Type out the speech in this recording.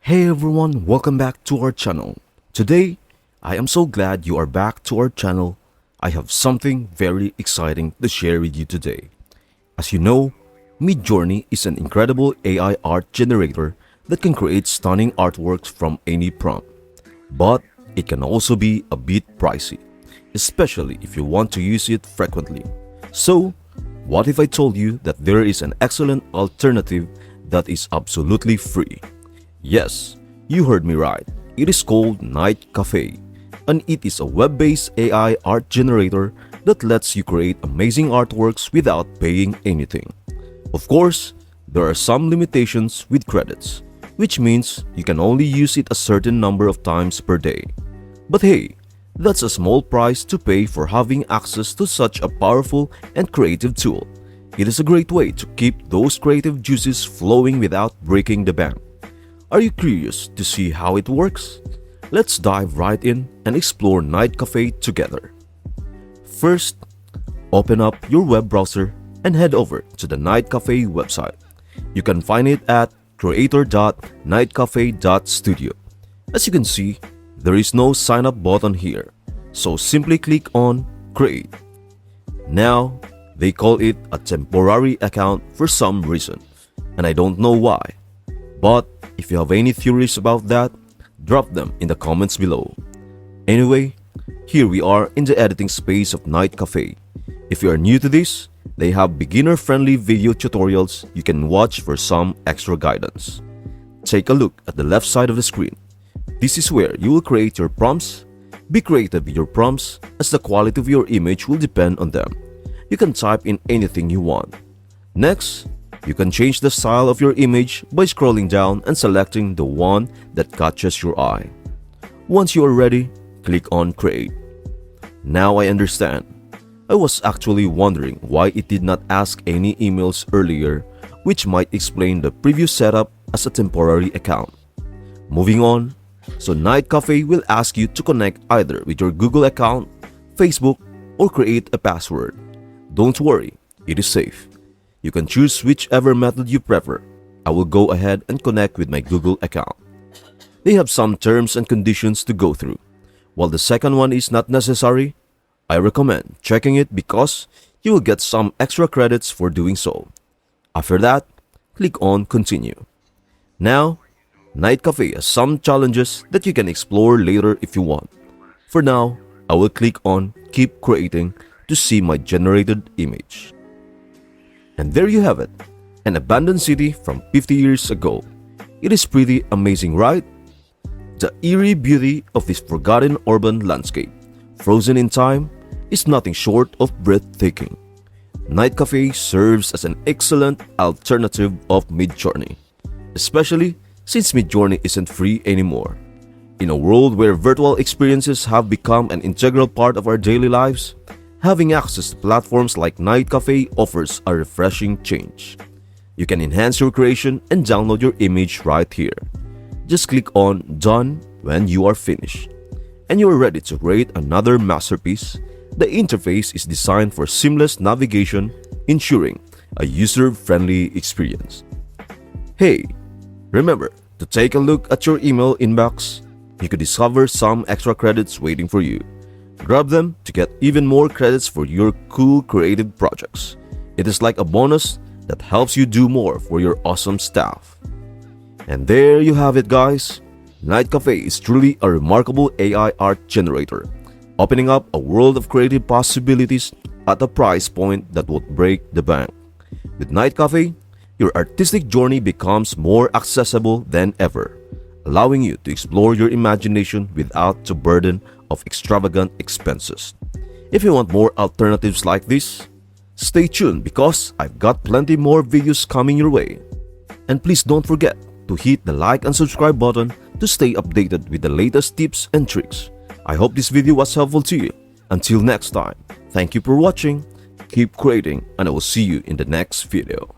Hey everyone, welcome back to our channel. Today, I am so glad you are back to our channel. I have something very exciting to share with you today. As you know, Midjourney is an incredible AI art generator that can create stunning artworks from any prompt. But it can also be a bit pricey, especially if you want to use it frequently. So, what if I told you that there is an excellent alternative that is absolutely free? Yes, you heard me right. It is called Night Cafe, and it is a web-based AI art generator that lets you create amazing artworks without paying anything. Of course, there are some limitations with credits, which means you can only use it a certain number of times per day. But hey, that's a small price to pay for having access to such a powerful and creative tool. It is a great way to keep those creative juices flowing without breaking the bank. Are you curious to see how it works? Let's dive right in and explore Night Cafe together. First, open up your web browser and head over to the Night Cafe website. You can find it at creator.nightcafe.studio. As you can see, there is no sign up button here, so simply click on Create. Now, they call it a temporary account for some reason, and I don't know why. But if you have any theories about that, drop them in the comments below. Anyway, here we are in the editing space of Night Cafe. If you are new to this, they have beginner-friendly video tutorials you can watch for some extra guidance. Take a look at the left side of the screen. This is where you will create your prompts. Be creative with your prompts, as the quality of your image will depend on them. You can type in anything you want. Next, you can change the style of your image by scrolling down and selecting the one that catches your eye. Once you are ready, click on Create. Now I understand. I was actually wondering why it did not ask any emails earlier, which might explain the previous setup as a temporary account. Moving on, so Night Cafe will ask you to connect either with your Google account, Facebook, or create a password. Don't worry, it is safe. You can choose whichever method you prefer. I will go ahead and connect with my Google account. They have some terms and conditions to go through. While the second one is not necessary, I recommend checking it because you will get some extra credits for doing so. After that, click on Continue. Now, Night Cafe has some challenges that you can explore later if you want. For now, I will click on Keep Creating to see my generated image. And there you have it, an abandoned city from 50 years ago. It is pretty amazing, right? The eerie beauty of this forgotten urban landscape, frozen in time, is nothing short of breathtaking. Night Cafe serves as an excellent alternative of Midjourney, especially since Midjourney isn't free anymore. In a world where virtual experiences have become an integral part of our daily lives, having access to platforms like Night Cafe offers a refreshing change. You can enhance your creation and download your image right here. Just click on Done when you are finished, and you are ready to create another masterpiece. The interface is designed for seamless navigation, ensuring a user-friendly experience. Hey, remember to take a look at your email inbox. You could discover some extra credits waiting for you. Grab them to get even more credits for your cool creative projects. It is like a bonus that helps you do more for your awesome staff. And there you have it, guys. Night Cafe is truly a remarkable AI art generator, opening up a world of creative possibilities at a price point that would break the bank. With Night Cafe, your artistic journey becomes more accessible than ever, allowing you to explore your imagination without the burden of extravagant expenses. If you want more alternatives like this, stay tuned because I've got plenty more videos coming your way. And please don't forget to hit the like and subscribe button to stay updated with the latest tips and tricks. I hope this video was helpful to you. Until next time, thank you for watching, keep creating, and I will see you in the next video.